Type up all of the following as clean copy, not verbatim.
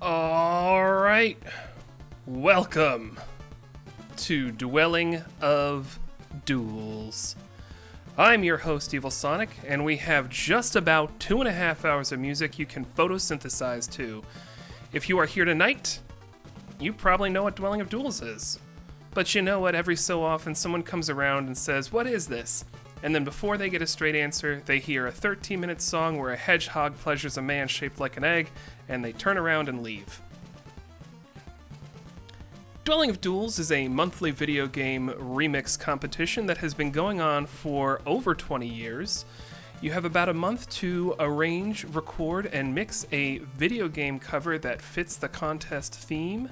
All right, welcome to Dwelling of Duels. I'm your host, Evil Sonic, and we have just about 2.5 hours of music you can photosynthesize to. If you are here tonight, you probably know what Dwelling of Duels is. But you know what, every so often someone comes around and says, "What is this?" And then before they get a straight answer, they hear a 13-minute song where a hedgehog pleasures a man shaped like an egg, and they turn around and leave. Dwelling of Duels is a monthly video game remix competition that has been going on for over 20 years. You have about a month to arrange, record, and mix a video game cover that fits the contest theme,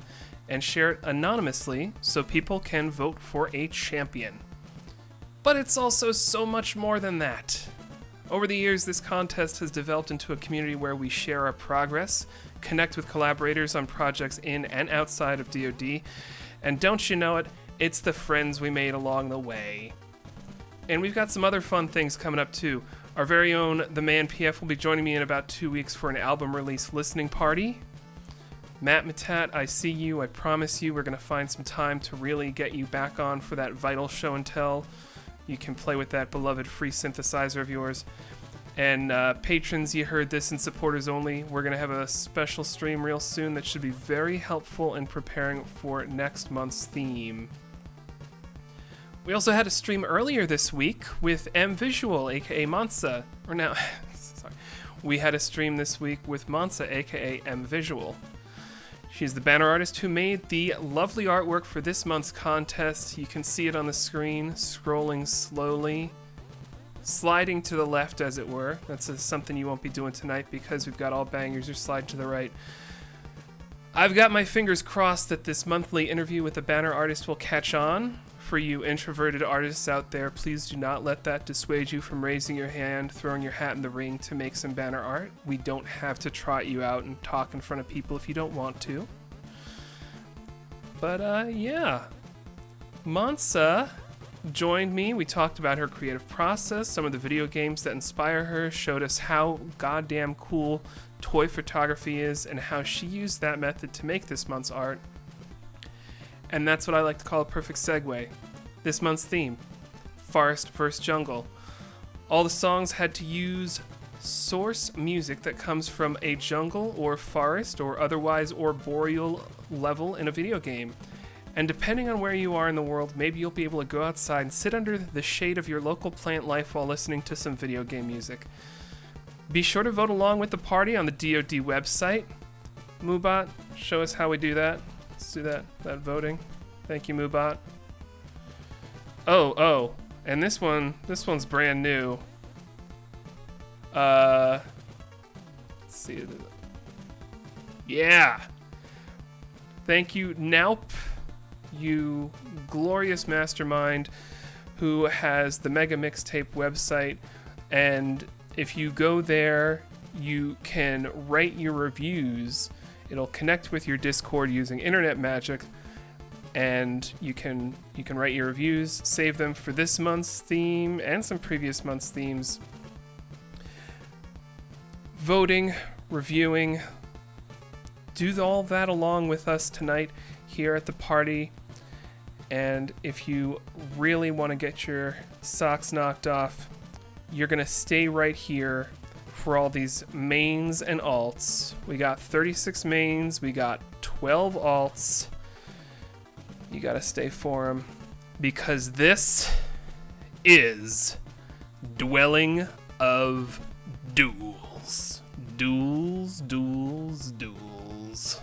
and share it anonymously so people can vote for a champion. But it's also so much more than that. Over the years, this contest has developed into a community where we share our progress, connect with collaborators on projects in and outside of DoD, and don't you know it, it's the friends we made along the way. And we've got some other fun things coming up too. Our very own The Man PF will be joining me in about 2 weeks for an album release listening party. Matt Matat, I see you, I promise you, we're going to find some time to really get you back on for that vital show and tell. You can play with that beloved free synthesizer of yours. And patrons, you heard this, and supporters only, we're going to have a special stream real soon that should be very helpful in preparing for next month's theme. We also had a stream earlier this week with M Visual, aka Mansa. Or now, sorry. We had a stream this week with Mansa, aka M Visual. She's the banner artist who made the lovely artwork for this month's contest. You can see it on the screen, scrolling slowly, sliding to the left as it were. That's something you won't be doing tonight because we've got all bangers or slide to the right. I've got my fingers crossed that this monthly interview with the banner artist will catch on. For you introverted artists out there, please do not let that dissuade you from raising your hand, throwing your hat in the ring to make some banner art. We don't have to trot you out and talk in front of people if you don't want to. But yeah, Mansa joined me. We talked about her creative process, some of the video games that inspire her, showed us how goddamn cool toy photography is, and how she used that method to make this month's art. And that's what I like to call a perfect segue. This month's theme, Forest vs. Jungle. All the songs had to use source music that comes from a jungle or forest or otherwise arboreal level in a video game. And depending on where you are in the world, maybe you'll be able to go outside and sit under the shade of your local plant life while listening to some video game music. Be sure to vote along with the party on the DoD website. Moobot, show us how we do that. Let's do that voting. Thank you, Moobot. Oh, and this one's brand new. Let's see. Yeah. Thank you, Naup, you glorious mastermind who has the Mega Mixtape website. And if you go there, you can write your reviews. It'll connect with your Discord using internet magic, and you can write your reviews, save them for this month's theme and some previous month's themes. Voting, reviewing, do all that along with us tonight here at the party. And if you really want to get your socks knocked off, you're going to stay right here for all these mains and alts. We got 36 mains, we got 12 alts. You gotta stay for them, because this is Dwelling of Duels. Duels, duels, duels.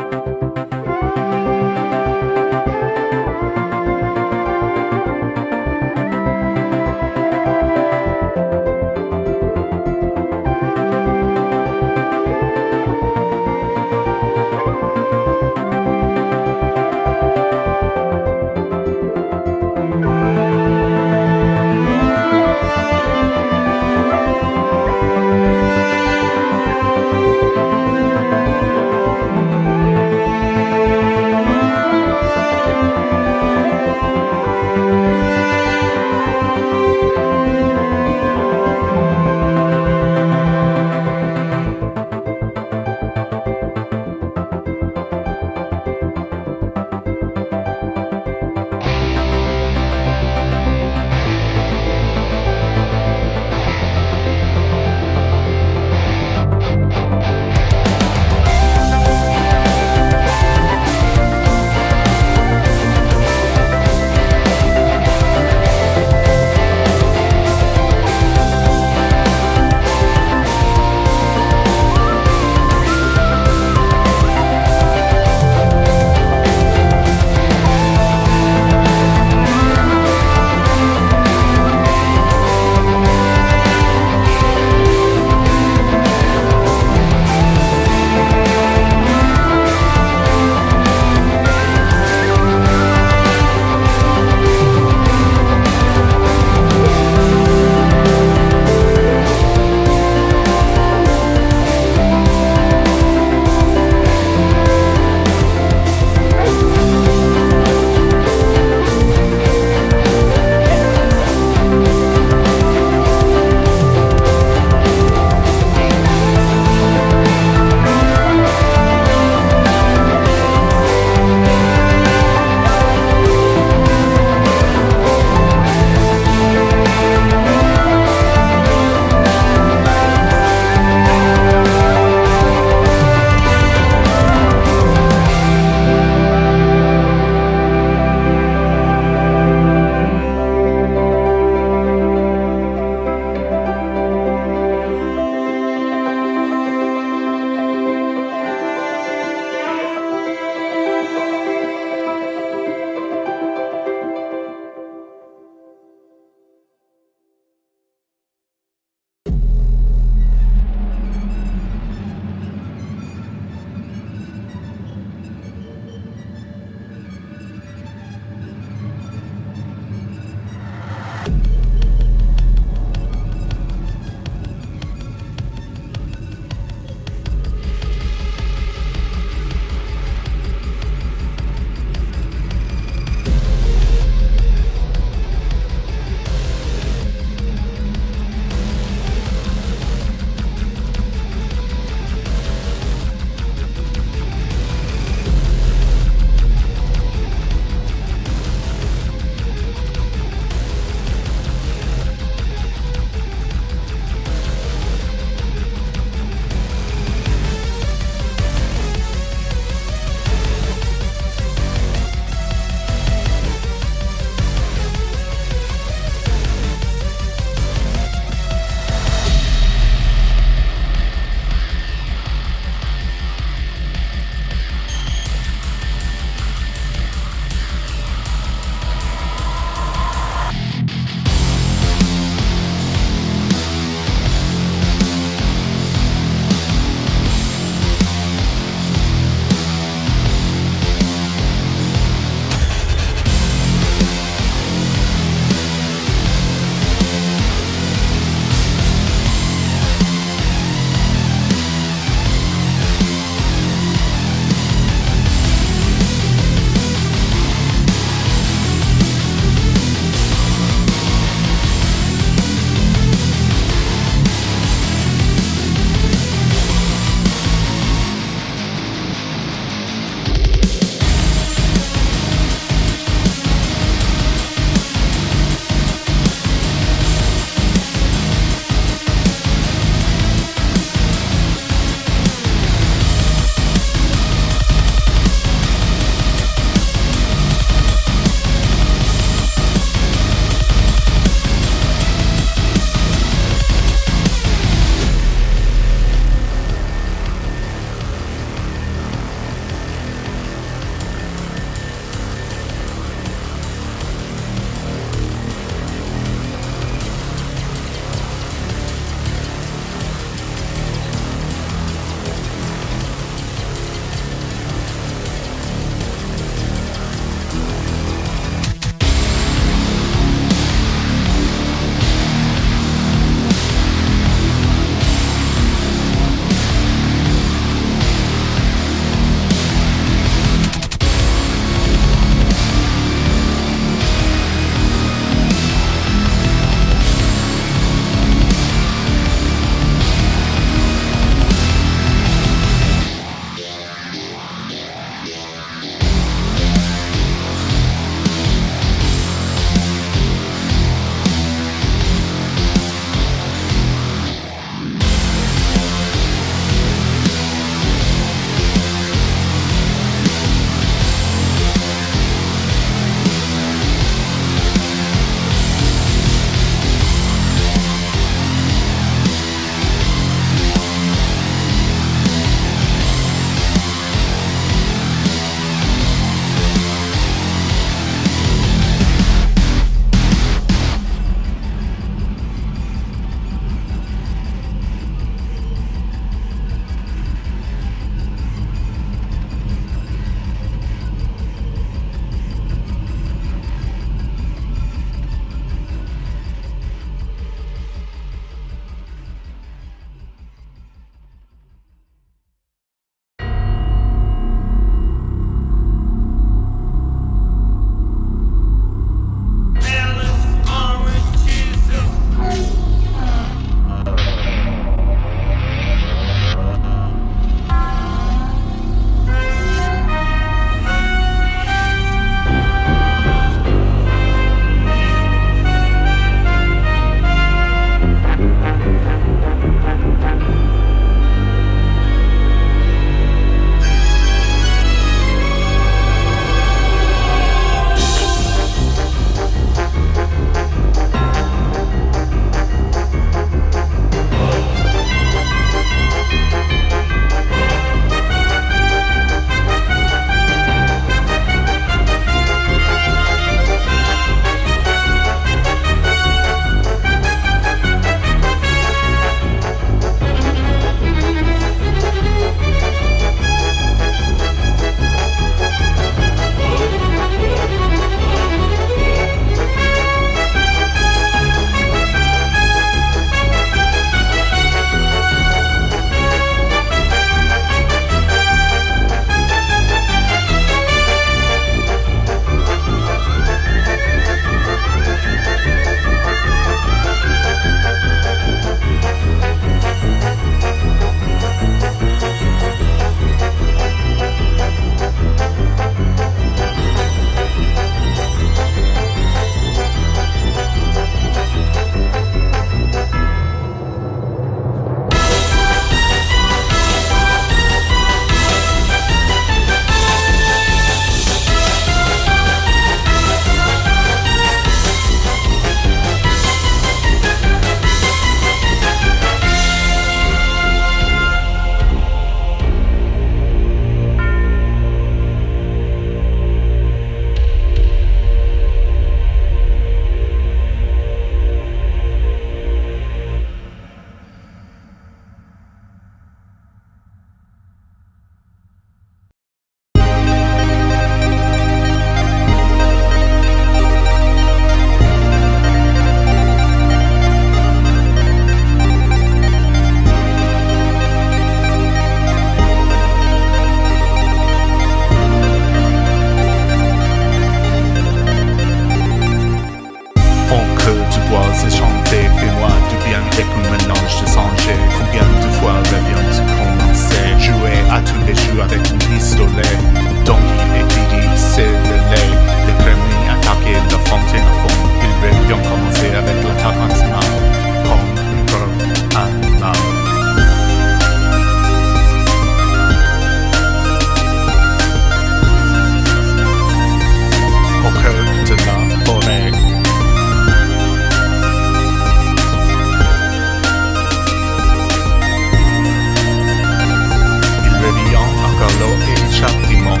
châtiment.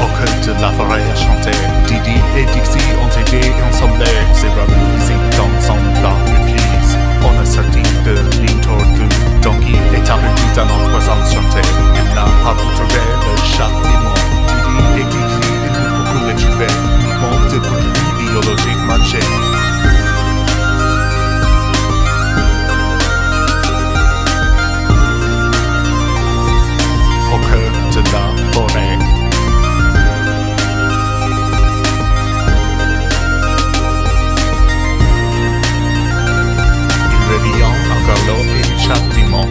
Au cœur de la forêt à chanter, Didi et Dixie ont aidé et ensemble, c'est reposé dans son blanc église. On a sorti de ligne tordue, Donkey est aperçu dans notre enchanté. Il n'a pas pu trouver le châtiment. Didi et Dixie, ils ont beaucoup étudié, uniquement de produits biologiques manchés. Au cœur de la forêt. Il revient en galop et châtiment.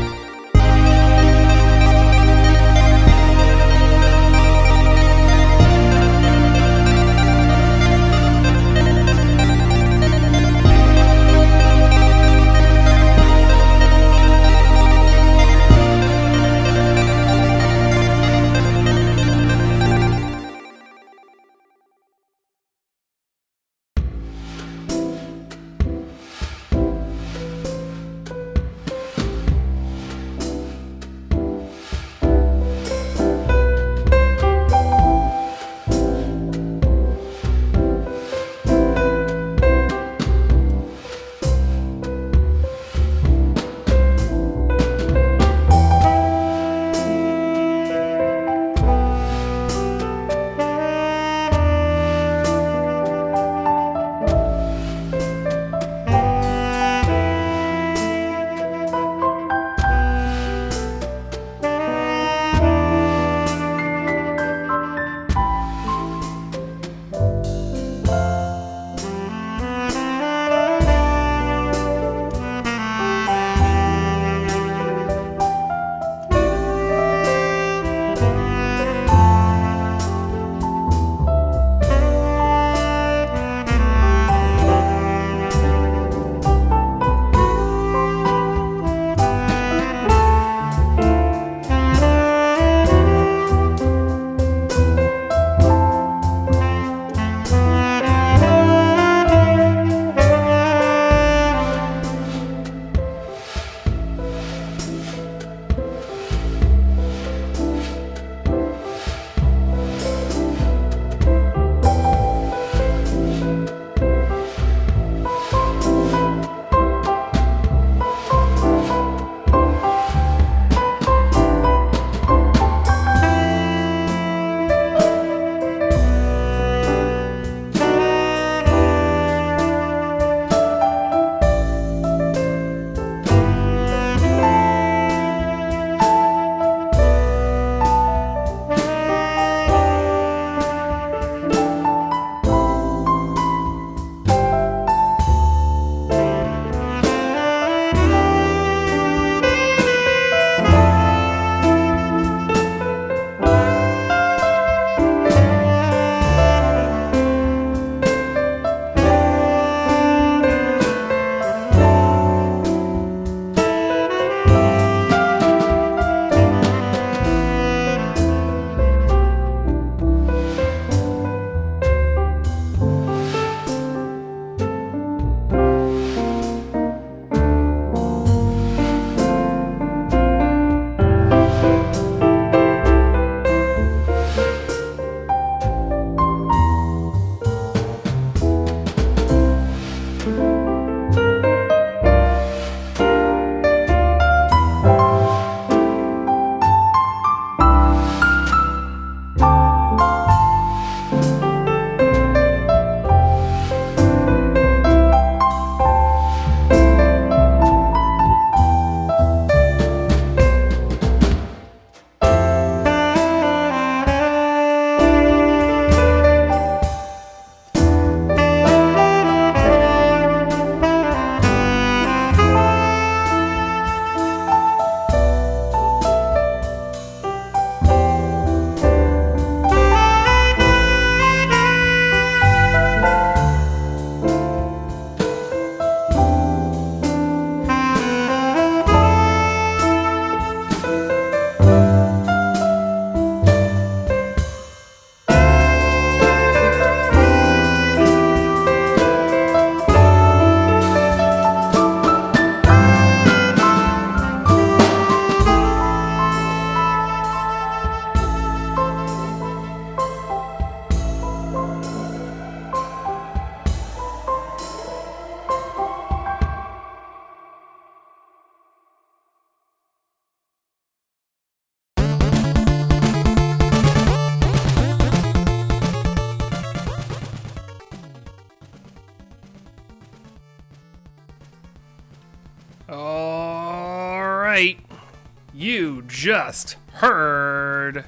You just heard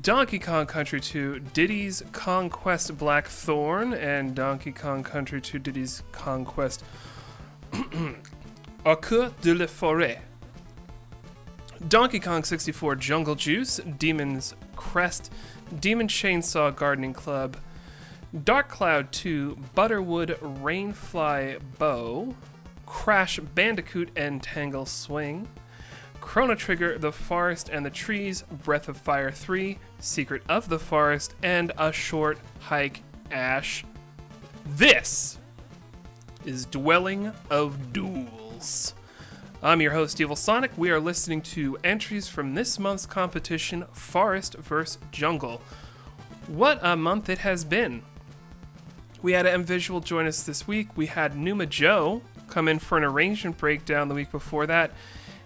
Donkey Kong Country 2 Diddy's Conquest Blackthorn and Donkey Kong Country 2 Diddy's Conquest Au Cœur de la Forêt. Donkey Kong 64 Jungle Juice, Demon's Crest, Demon Chainsaw Gardening Club, Dark Cloud 2 Butterwood Rainfly Bow, Crash Bandicoot and Tangle Swing, Chrono Trigger The Forest and the Trees, Breath of Fire 3, Secret of the Forest, and A Short Hike Ash. This is Dwelling of Duels. I'm your host, Evil Sonic. We are listening to entries from this month's competition, Forest vs. Jungle. What a month it has been. We had M Visual join us this week. We had Numa Joe come in for an arrangement breakdown the week before that.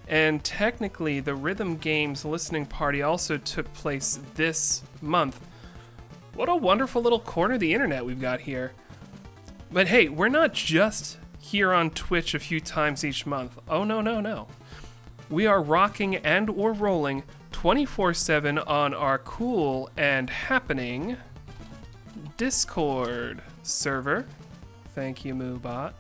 And technically, the Rhythm Games listening party also took place this month. What a wonderful little corner of the internet we've got here. But hey, we're not just here on Twitch a few times each month. Oh, no. We are rocking and or rolling 24/7 on our cool and happening Discord server. Thank you, Moobot.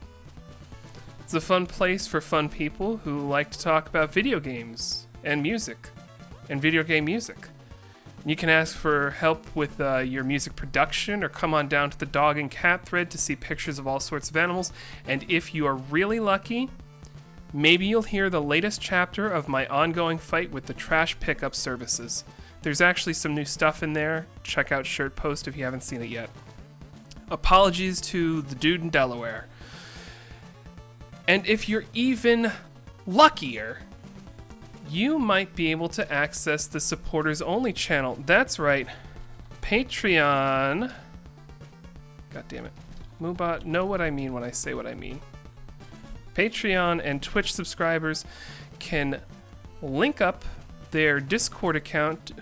It's a fun place for fun people who like to talk about video games and music and video game music. You can ask for help with your music production or come on down to the dog and cat thread to see pictures of all sorts of animals. And if you are really lucky, maybe you'll hear the latest chapter of my ongoing fight with the trash pickup services. There's actually some new stuff in there. Check out Shirt Post if you haven't seen it yet. Apologies to the dude in Delaware. And if you're even luckier, you might be able to access the supporters only channel. That's right, Patreon. God damn it. Moobot, know what I mean when I say what I mean. Patreon and Twitch subscribers can link up their Discord account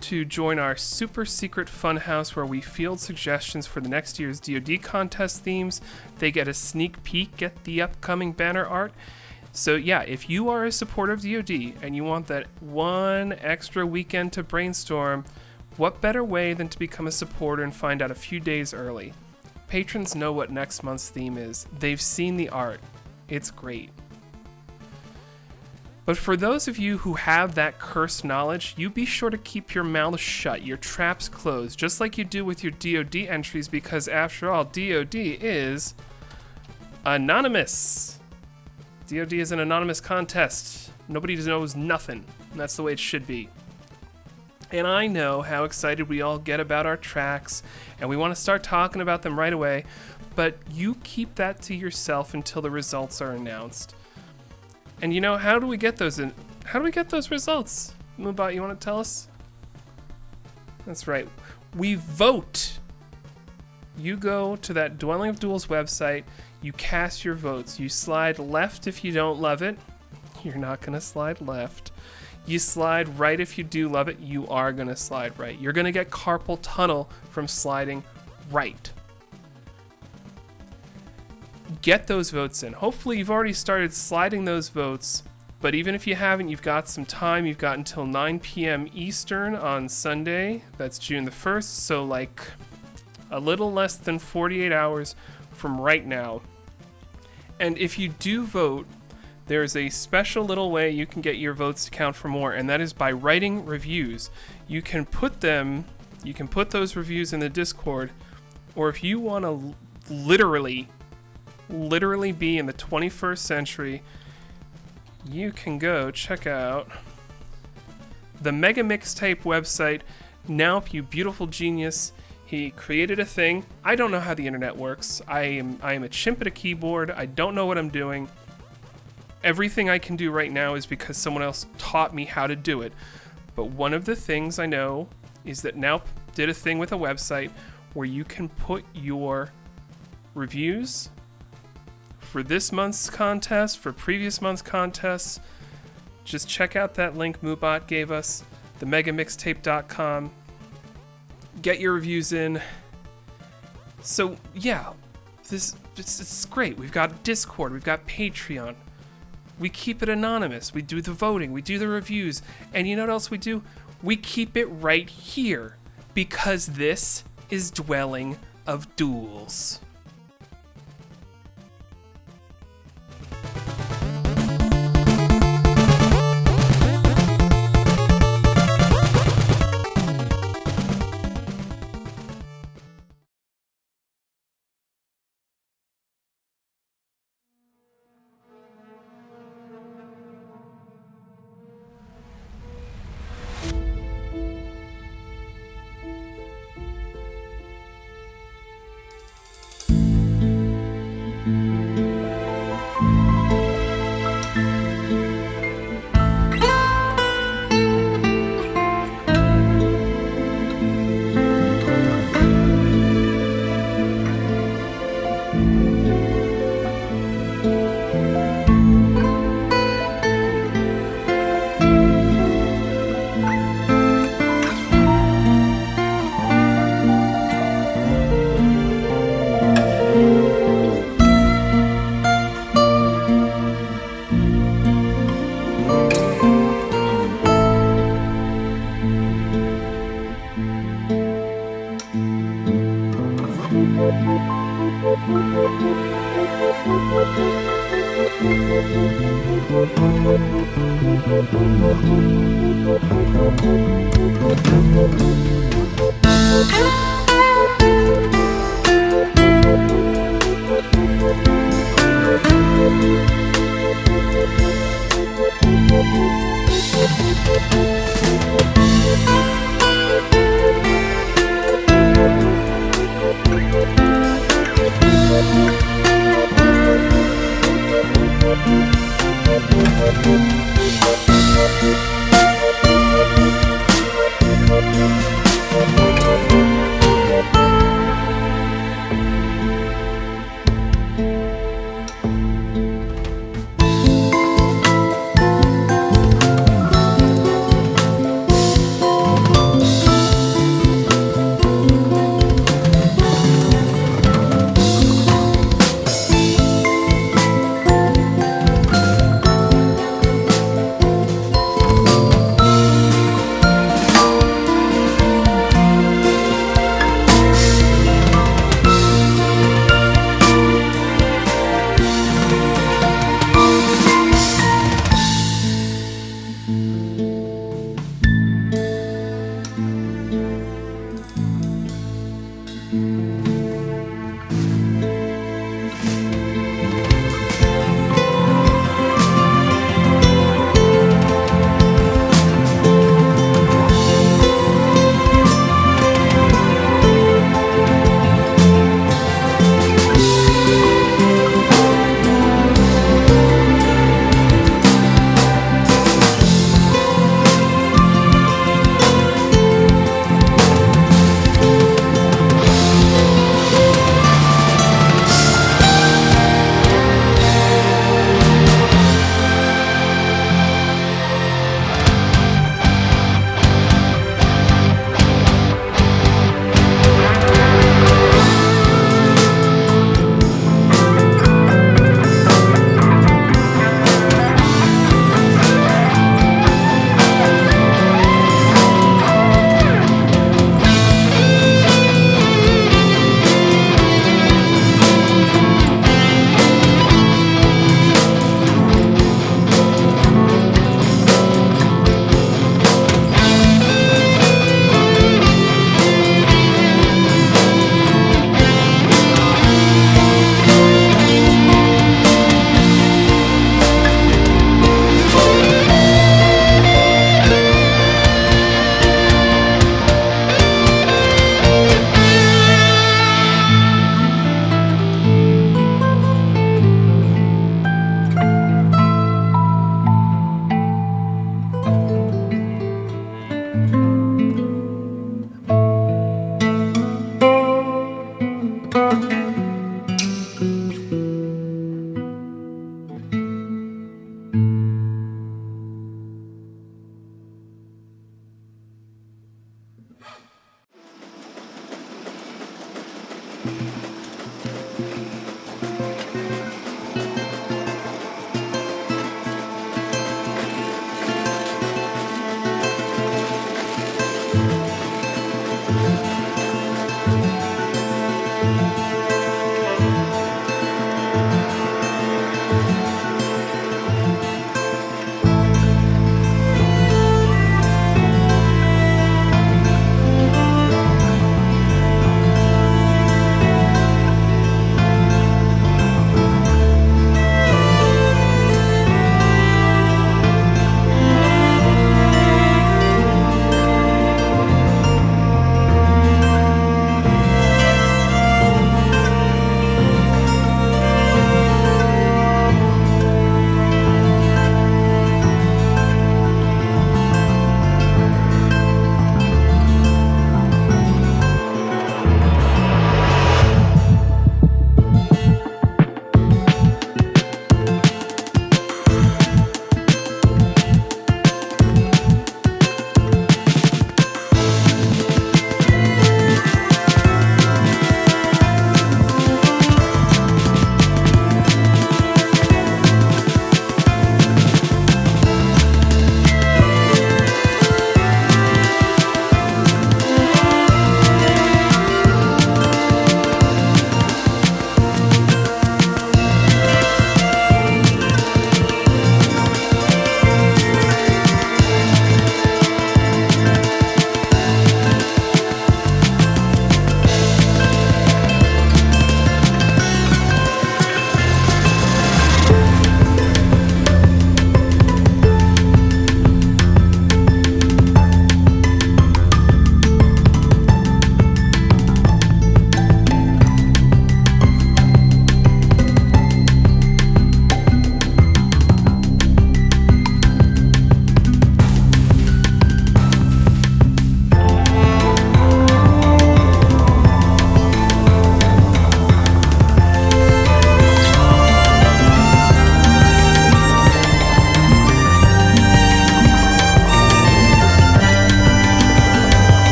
to join our super secret funhouse where we field suggestions for the next year's DoD contest themes. They get a sneak peek at the upcoming banner art. So yeah, if you are a supporter of DoD and you want that one extra weekend to brainstorm, what better way than to become a supporter and find out a few days early? Patrons know what next month's theme is. They've seen the art. It's great. But for those of you who have that cursed knowledge, you be sure to keep your mouth shut, your traps closed, just like you do with your DoD entries, because after all, DoD is anonymous. DoD is an anonymous contest. Nobody knows nothing. And that's the way it should be. And I know how excited we all get about our tracks, and we want to start talking about them right away, but you keep that to yourself until the results are announced. And you know, how do we get those results? Moobot, you want to tell us? That's right. We vote. You go to that Dwelling of Duels website, you cast your votes. You slide left if you don't love it. You're not going to slide left. You slide right if you do love it. You are going to slide right. You're going to get carpal tunnel from sliding right. Get those votes in. Hopefully you've already started sliding those votes, but even if you haven't, you've got some time. You've got until 9 p.m. Eastern on Sunday. That's June the 1st, so like a little less than 48 hours from right now. And if you do vote, there's a special little way you can get your votes to count for more, and that is by writing reviews. You can put those reviews in the Discord, or if you want to literally be in the 21st century, you can go check out the Mega Mixtape website. Now, you beautiful genius. He created a thing. I don't know how the internet works. I am a chimp at a keyboard. I don't know what I'm doing. Everything I can do right now is because someone else taught me how to do it. But one of the things I know is that Now did a thing with a website where you can put your reviews for this month's contest, for previous month's contests. Just check out that link Moobot gave us, themegamixtape.com. Get your reviews in. So yeah, it's great. We've got Discord, we've got Patreon. We keep it anonymous. We do the voting. We do the reviews. And you know what else we do? We keep it right here. Because this is Dwelling of Duels.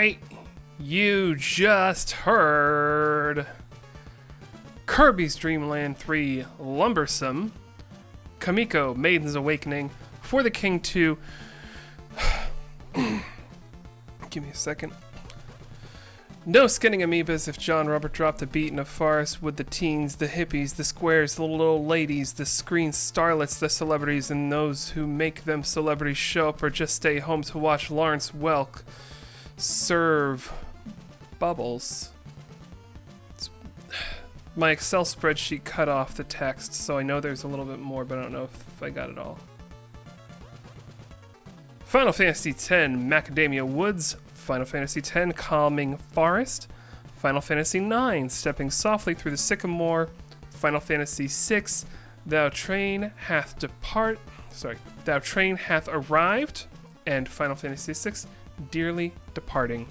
right, you just heard Kirby's Dream Land 3 Lumbersome, Kamiko Maiden's Awakening, For the King 2. Give me a second. No skinning amoebas if John Robert dropped a beat in a forest with the teens, the hippies, the squares, the little ladies, the screen starlets, the celebrities, and those who make them celebrities show up or just stay home to watch Lawrence Welk serve bubbles. My Excel spreadsheet cut off the text, so I know there's a little bit more, but I don't know if I got it all. Final Fantasy X Macadamia Woods, Final Fantasy X Calming Forest, Final Fantasy IX Stepping Softly Through the Sycamore, Final Fantasy VI Thou Train Hath Arrived, and Final Fantasy VI Dearly Departing.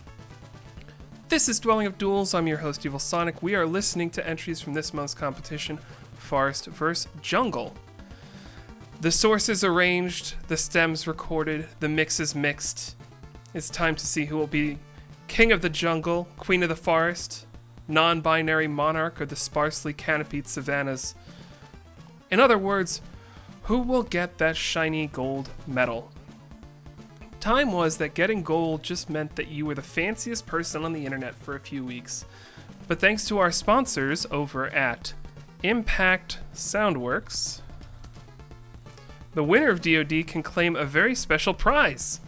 This is Dwelling of Duels. I'm your host, Evil Sonic. We are listening to entries from this month's competition, Forest vs. Jungle. The sources arranged, the stems recorded, the mixes mixed. It's time to see who will be King of the Jungle, Queen of the Forest, non-binary monarch of the sparsely canopied savannas. In other words, who will get that shiny gold medal? Time was that getting gold just meant that you were the fanciest person on the internet for a few weeks. But thanks to our sponsors over at Impact Soundworks, the winner of DoD can claim a very special prize.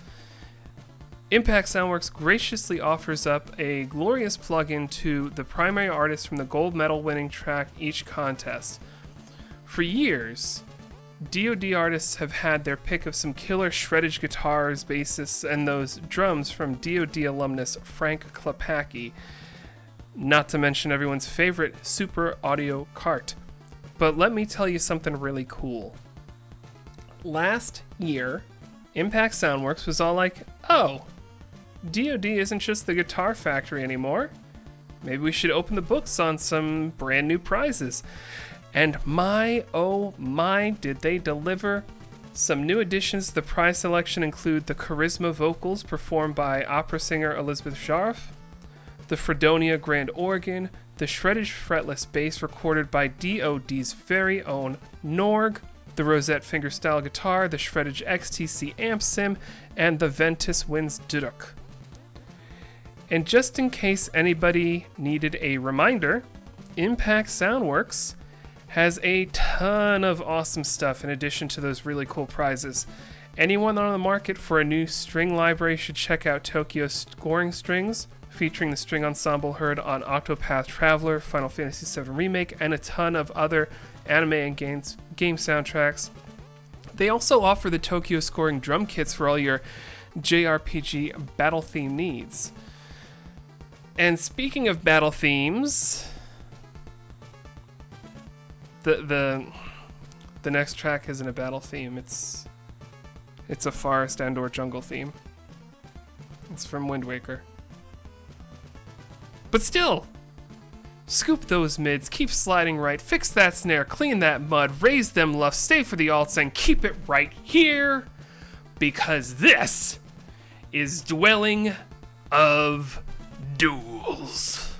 Impact Soundworks graciously offers up a glorious plugin to the primary artist from the gold medal winning track each contest. For years, DoD artists have had their pick of some killer shredded guitars, basses, and those drums from DoD alumnus Frank Klepacki, not to mention everyone's favorite Super Audio Cart. But let me tell you something really cool. Last year, Impact Soundworks was all like, oh, DoD isn't just the guitar factory anymore. Maybe we should open the books on some brand new prizes. And my, oh my, did they deliver. Some new additions to the prize selection include the Charisma vocals performed by opera singer Elizabeth Jarf, the Fredonia grand organ, the shredded fretless bass recorded by DoD's very own Norg, the Rosette fingerstyle guitar, the Shreddage XTC amp sim, and the Ventus Winds Duduk. And just in case anybody needed a reminder, Impact Soundworks has a ton of awesome stuff in addition to those really cool prizes. Anyone on the market for a new string library should check out Tokyo Scoring Strings, featuring the string ensemble heard on Octopath Traveler, Final Fantasy VII Remake, and a ton of other anime and game soundtracks. They also offer the Tokyo Scoring drum kits for all your JRPG battle theme needs. And speaking of battle themes, the next track isn't a battle theme. It's a forest and/or jungle theme. It's from Wind Waker. But still, scoop those mids, keep sliding right, fix that snare, clean that mud, raise them luffs, stay for the alts, and keep it right here, because this is Dwelling of Duels.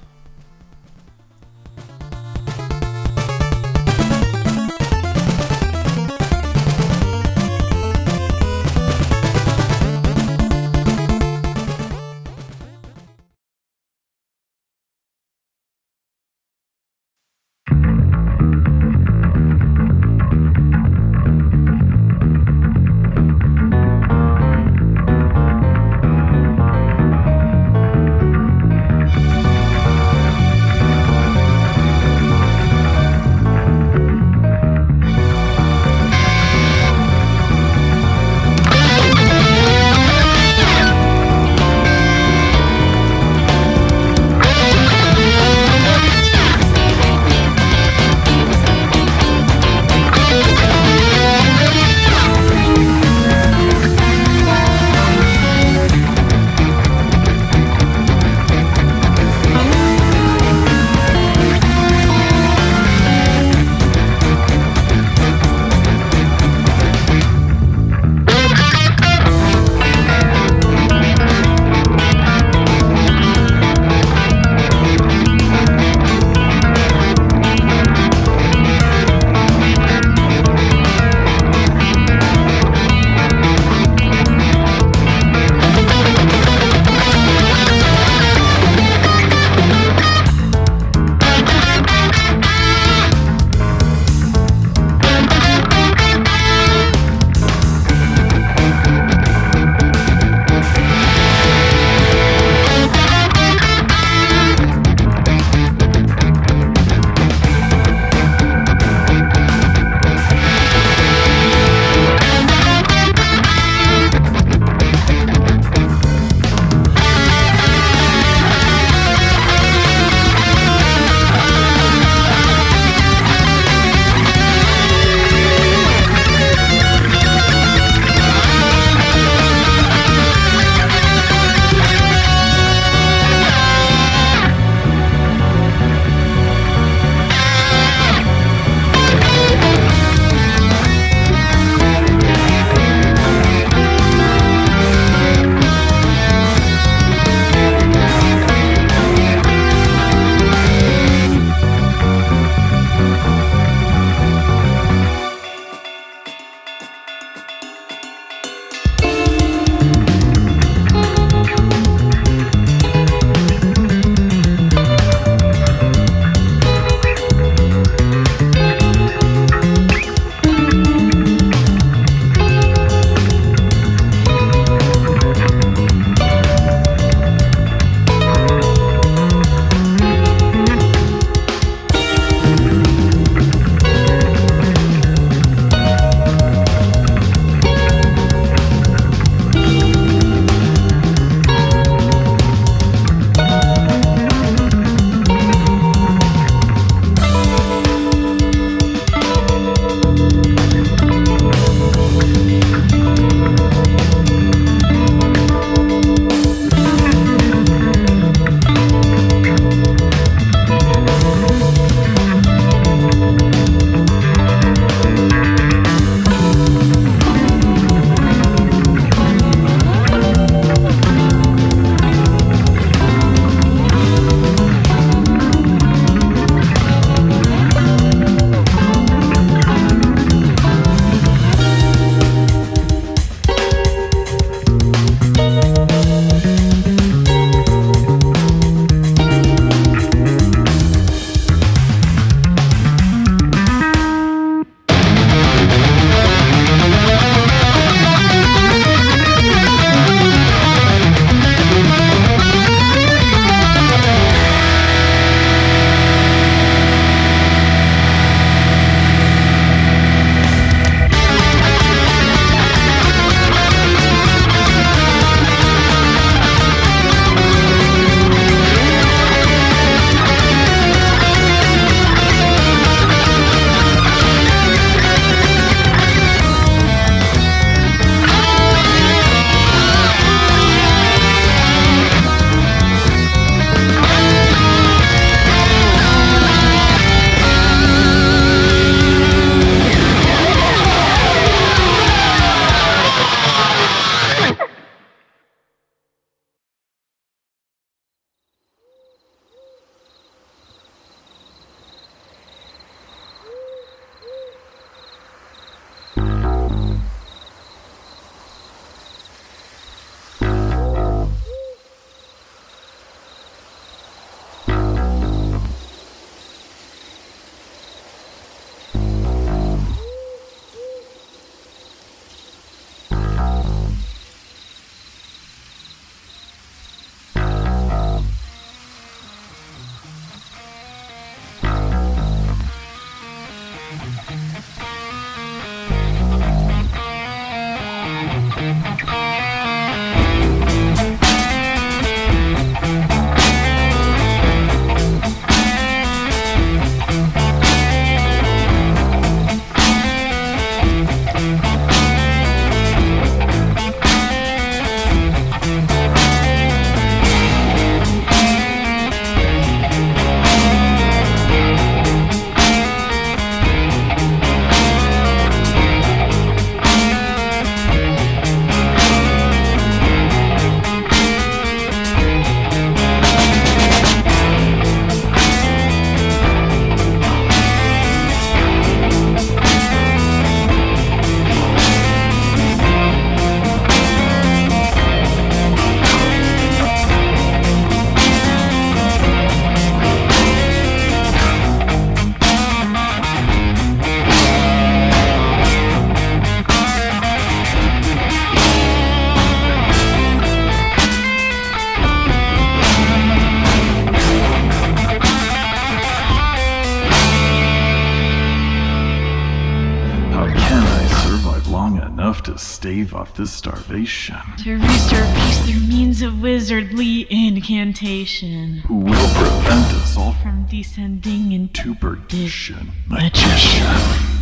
stave off this starvation? To restore peace through means of wizardly incantation. Who will prevent us all From descending into to perdition? Magician.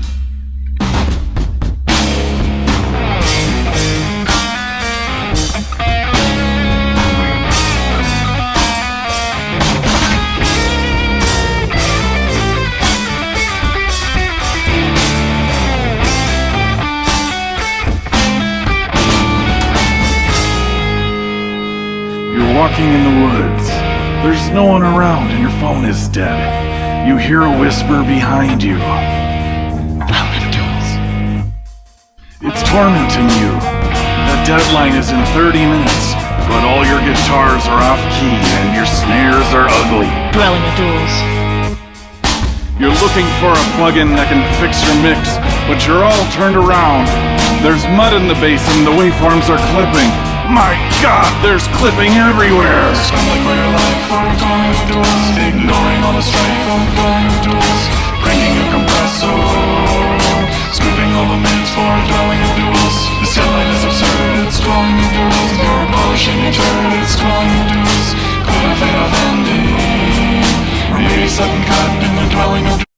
You're walking in the woods. There's no one around and your phone is dead. You hear a whisper behind you. It's tormenting you. The deadline is in 30 minutes, but all your guitars are off key and your snares are ugly. dwelling of duels. You're looking for a plugin that can fix your mix, but you're all turned around. There's mud in the basin, the waveforms are clipping. My God, there's clipping everywhere! Scum like for your life for a dwelling of duels, ignoring all the strife of dwelling of duels, cranking your compressor, scooping all the minutes for a dwelling of duels. This deadline is absurd, it's dwelling of duels, you're polishing your turd, it's dwelling of duels, clear a fade off ending, or maybe sudden cut in the dwelling of duels.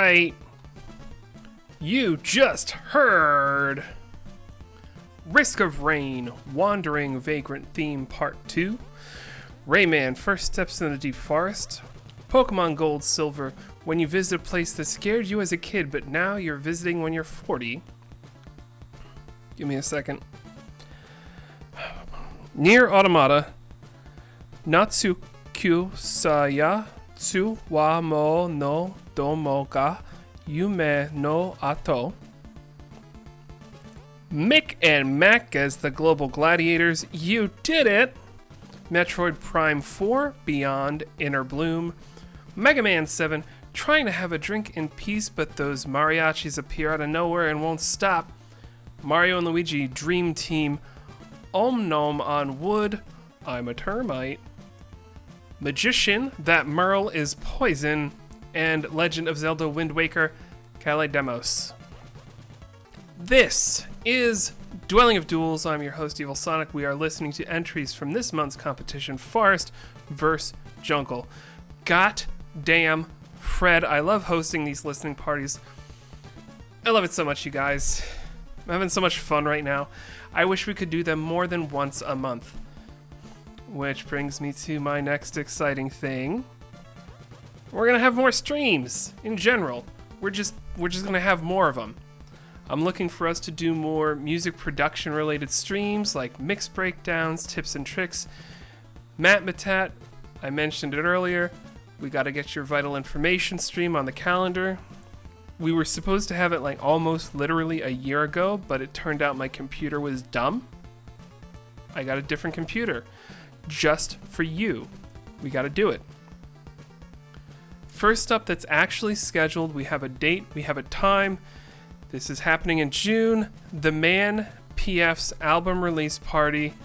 right. You just heard Risk of Rain, Wandering Vagrant Theme Part 2, Rayman First Steps in the Deep Forest, Pokemon Gold Silver, When You Visit a Place that scared you as a kid but now you're visiting when you're 40. Give me a second. Nier Automata, Natsukyu Saya Tsu wa mo no domo ga Yume no Ato. Mick and Mac as the Global Gladiators, you did it! Metroid Prime 4, Beyond Inner Bloom. Mega Man 7, trying to have a drink in peace, but those mariachis appear out of nowhere and won't stop. Mario and Luigi Dream Team, Om Nom on Wood, I'm a Termite. Magician, That Merle is Poison, and Legend of Zelda Wind Waker, Kaleidos. This is Dwelling of Duels. I'm your host, Evil Sonic. We are listening to entries from this month's competition, Forest vs. Jungle. God damn, Fred, I love hosting these listening parties. I love it so much, you guys. I'm having so much fun right now. I wish we could do them more than once a month. Which brings me to my next exciting thing. We're gonna have more streams in general. We're just gonna have more of them. I'm looking for us to do more music production related streams like mix breakdowns, tips and tricks. Matt Matat, I mentioned it earlier. We gotta get your vital information stream on the calendar. We were supposed to have it like almost literally a year ago, but it turned out my computer was dumb. I got a different computer. Just for you. We gotta do it. First up that's actually scheduled, we have a date, we have a time. This is happening in June. The Man PF's album release party.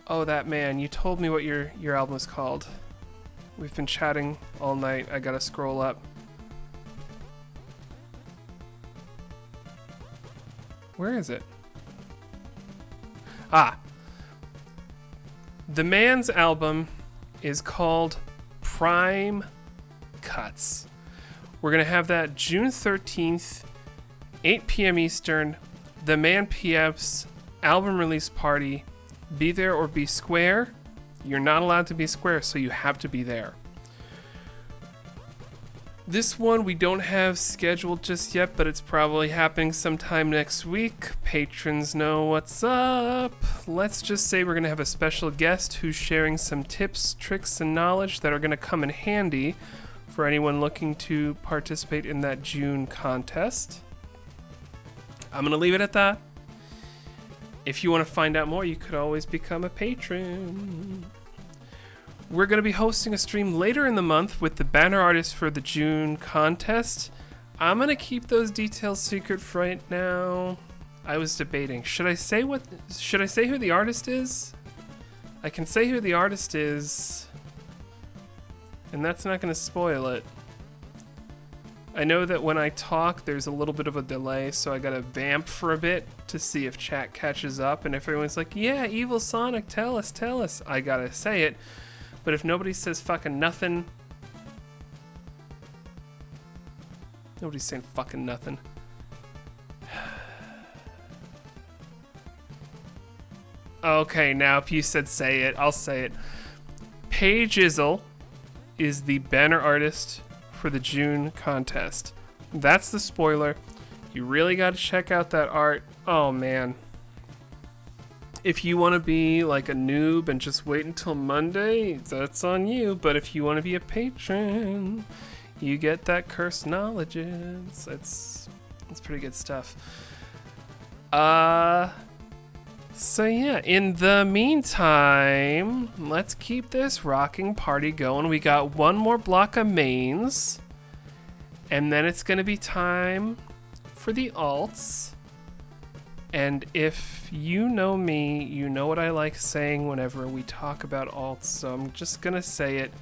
Oh, that man, you told me what your album is called. We've been chatting all night. I gotta scroll up. Where is it? The Man's album is called Prime Cuts. We're gonna have that June 13th, 8 p.m. Eastern, The Man PF's album release party. Be there or be square. You're not allowed to be square, so you have to be there. This one we don't have scheduled just yet, but it's probably happening sometime next week. Patrons know what's up. Let's just say we're going to have a special guest who's sharing some tips, tricks, and knowledge that are going to come in handy for anyone looking to participate in that June contest. I'm going to leave it at that. If you want to find out more, you could always become a patron. We're going to be hosting a stream later in the month with the banner artist for the June contest. I'm going to keep those details secret for right now. I was debating, should I say who the artist is? I can say who the artist is, and that's not going to spoil it. I know that when I talk, there's a little bit of a delay, so I got to vamp for a bit to see if chat catches up, and if everyone's like, yeah, Evil Sonic, tell us, I got to say it. But if nobody says fucking nothing... Nobody's saying fucking nothing. Okay, now if you said say it, I'll say it. Paige Izzle is the banner artist for the June contest. That's the spoiler. You really got to check out that art. Oh, man. If you want to be like a noob and just wait until Monday, that's on you. But if you want to be a patron, you get that cursed knowledge. It's pretty good stuff. So yeah, in the meantime, let's keep this rocking party going. We got one more block of mains, and then it's gonna be time for the alts. And if you know me, you know what I like saying whenever we talk about alts, so I'm just gonna say it.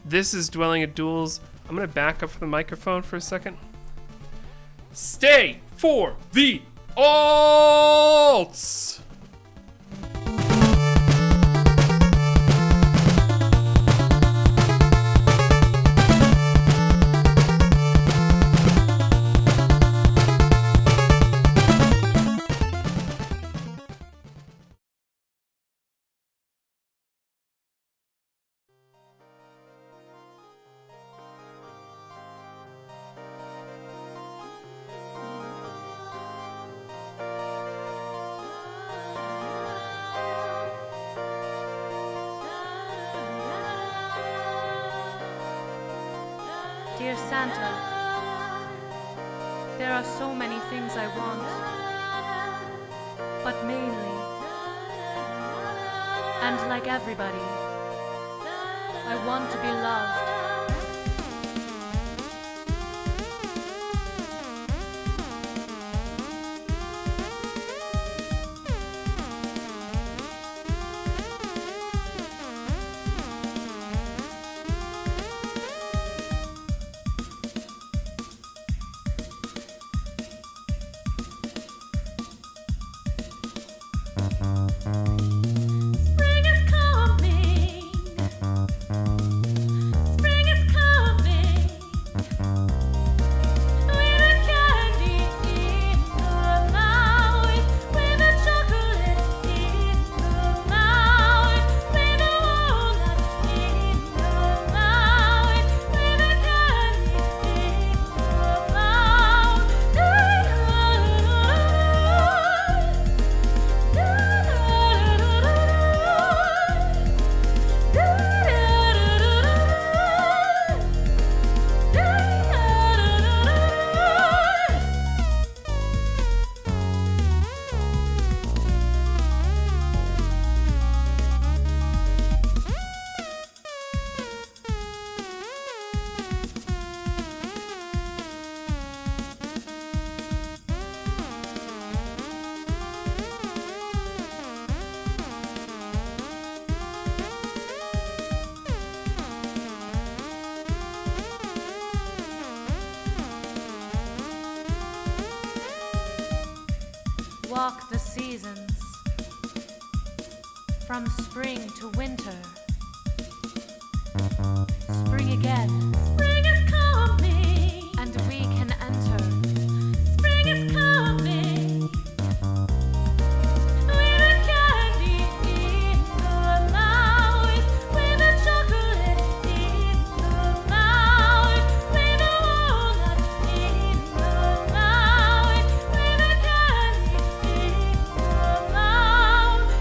This is Dwelling at Duels. I'm gonna back up from the microphone for a second. Stay for the alts! Dear Santa, there are so many things I want, but mainly, and like everybody, I want to be loved. Spring is coming. Spring is coming. With a candy in the mouth, with a chocolate in the mouth, with a walnut in the mouth, with a candy in the mouth. Walk the seasons from spring to winter, spring again, Spring is coming. and we can enter. Spring is coming. With a candy in the mouth, with a chocolate in the mouth, with a walnut in the mouth, with a candy in the mouth.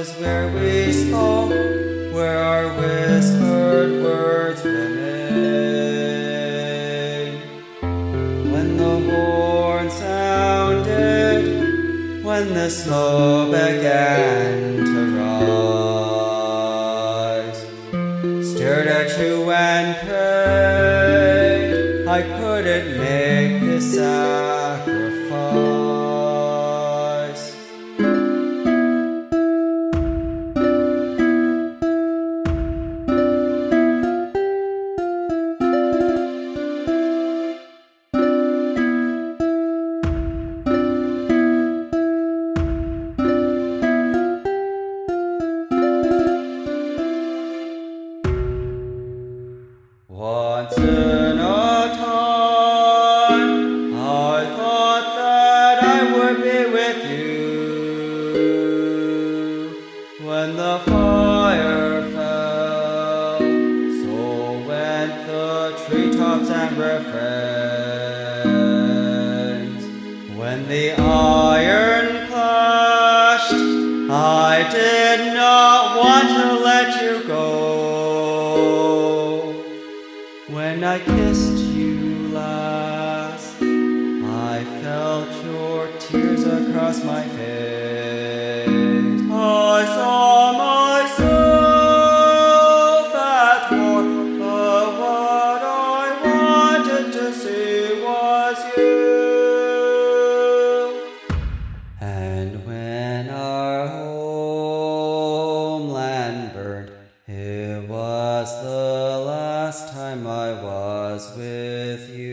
is where we spoke, where our whispered words remain. When the horn sounded, when the snow began to rise, stared at you and prayed I couldn't make this sacrifice. Once in a time, I thought that I would be with you. When the fire fell, so went the treetops and refrains. When the iron clashed, I did not want to let you go. When I kissed you last, I felt your tears across my face. I saw myself at war, but what I wanted to see was you. And when our homeland burned, it was the last time I was with you.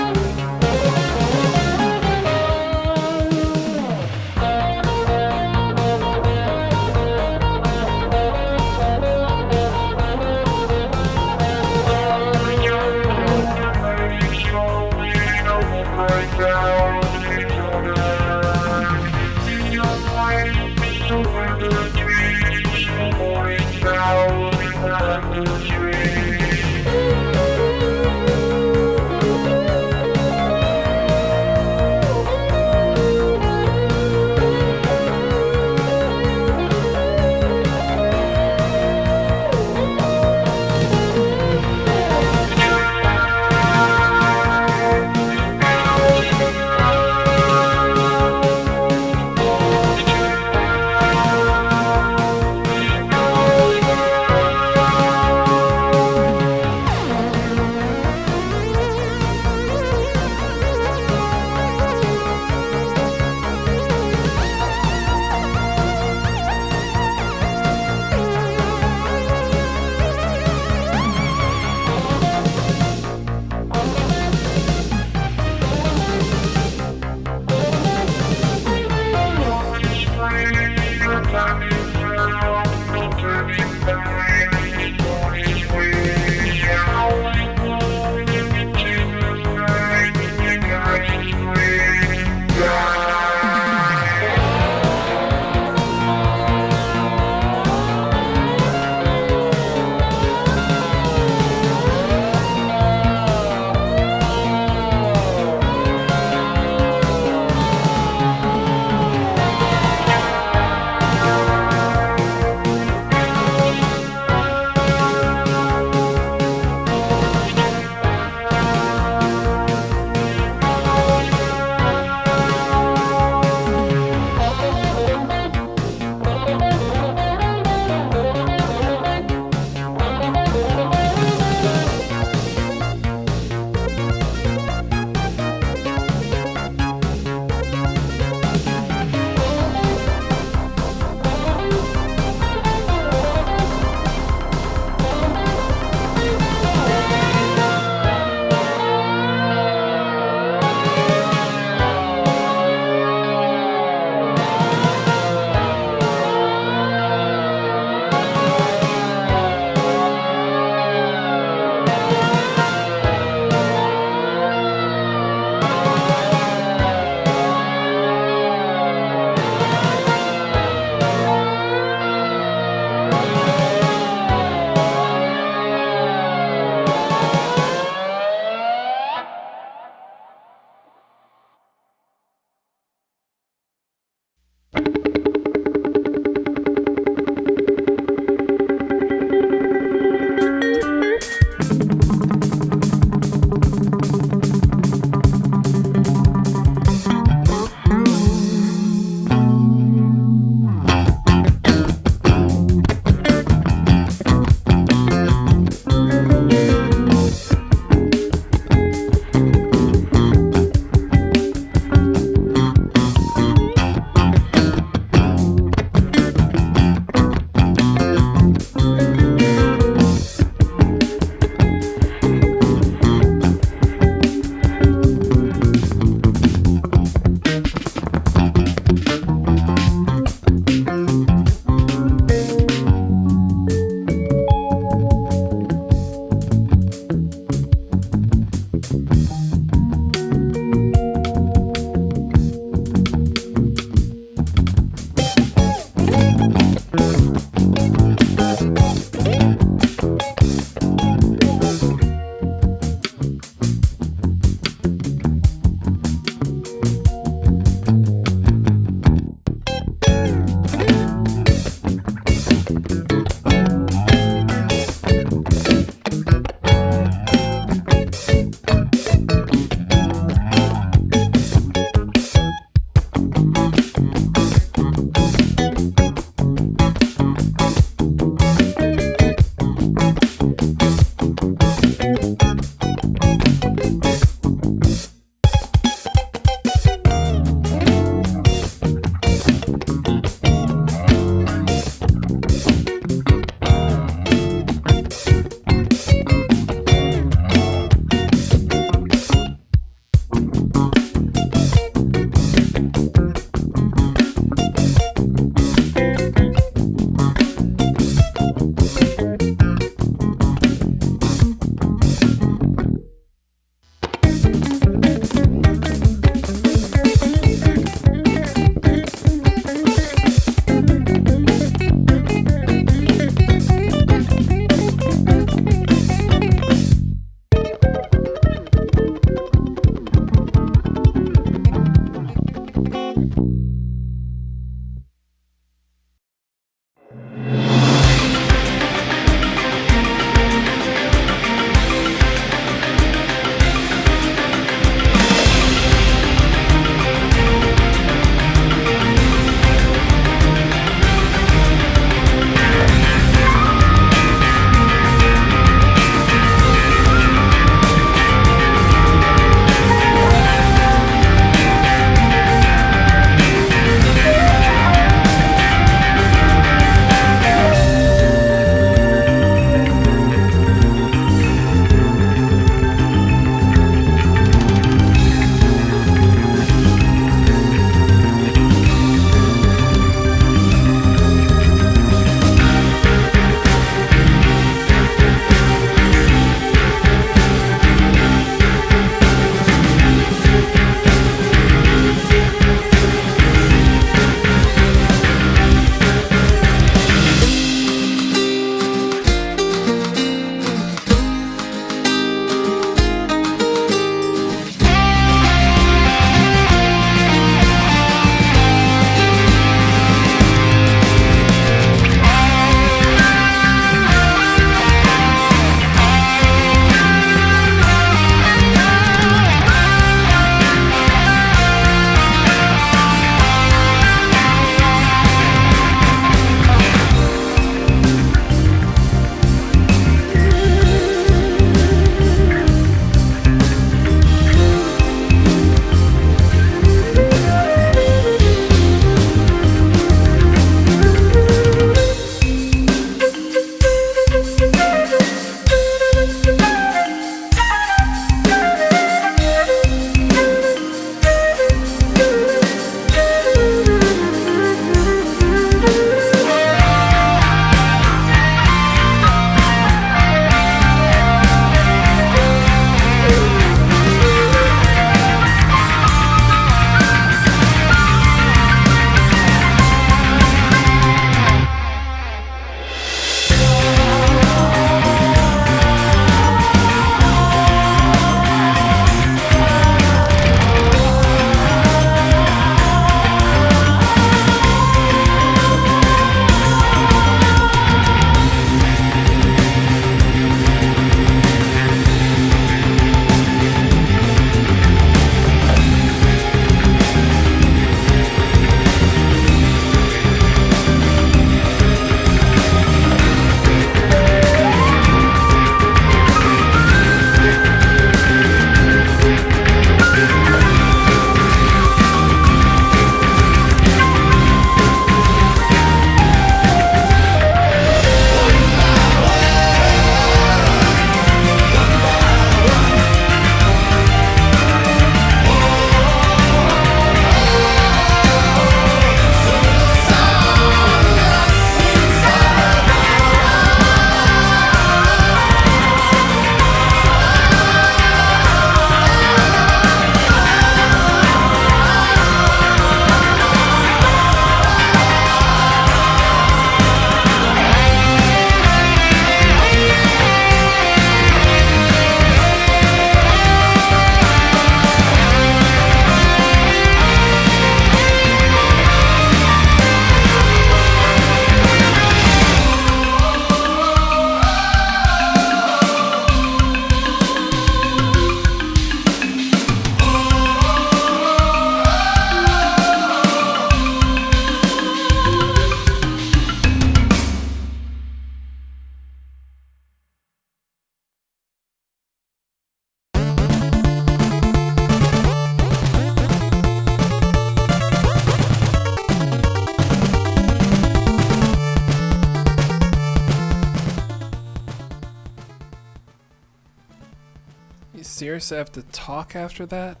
years I have to talk after that?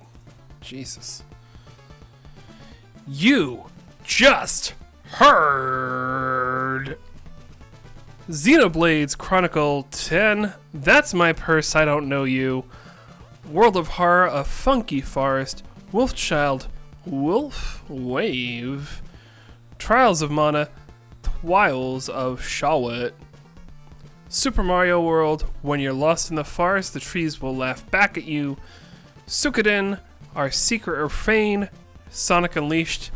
Jesus. You just heard Xenoblades Chronicle 10, That's My Purse, I Don't Know You, World of Horror, A Funky Forest, Wolfchild, Wolf Wave, Trials of Mana, Twiles of Shawit, Super Mario World, When You're Lost in the Forest, The Trees Will Laugh Back at You, Suikoden, Our Secret Refrain, Sonic Unleashed,